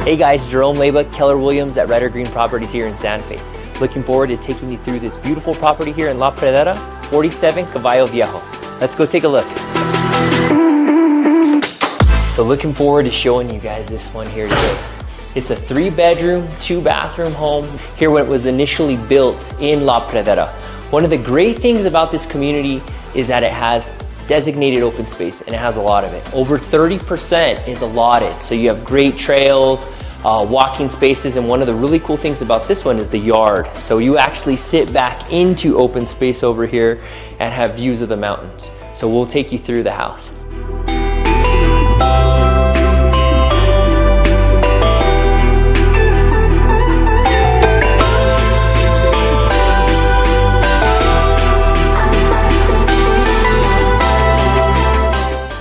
Hey guys, Jerome Leba, Keller Williams at Red or Green Properties here in Santa Fe. Looking forward to taking you through this beautiful property here in La Pradera, 47 Caballo Viejo. Let's go take a look. So looking forward to showing you guys this one here today. It's a 3-bedroom, 2-bathroom home here when it was initially built in La Pradera. One of the great things about this community is that it has designated open space, and it has a lot of it. Over 30% is allotted, so you have great trails, walking spaces, and one of the really cool things about this one is the yard. So you actually sit back into open space over here and have views of the mountains. So we'll take you through the house.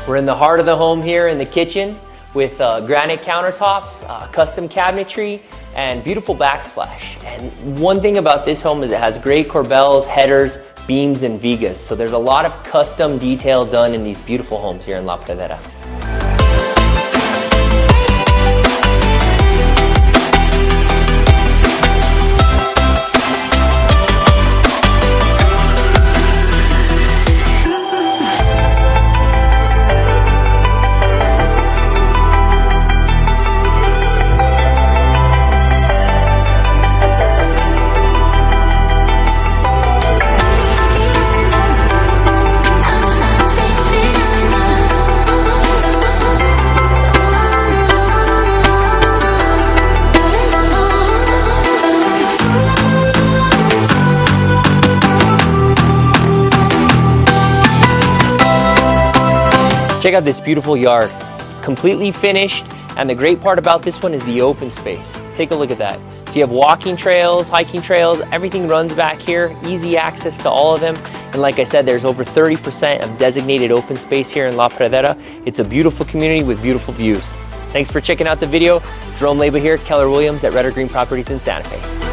We're in the heart of the home here in the kitchen with granite countertops, custom cabinetry, and beautiful backsplash. And one thing about this home is it has great corbels, headers, beams, and vigas. So there's a lot of custom detail done in these beautiful homes here in La Pradera. Check out this beautiful yard, completely finished, and the great part about this one is the open space. Take a look at that. So you have walking trails, hiking trails, everything runs back here, easy access to all of them. And like I said, there's over 30% of designated open space here in La Pradera. It's a beautiful community with beautiful views. Thanks for checking out the video. Jerome Leba here, Keller Williams at Red or Green Properties in Santa Fe.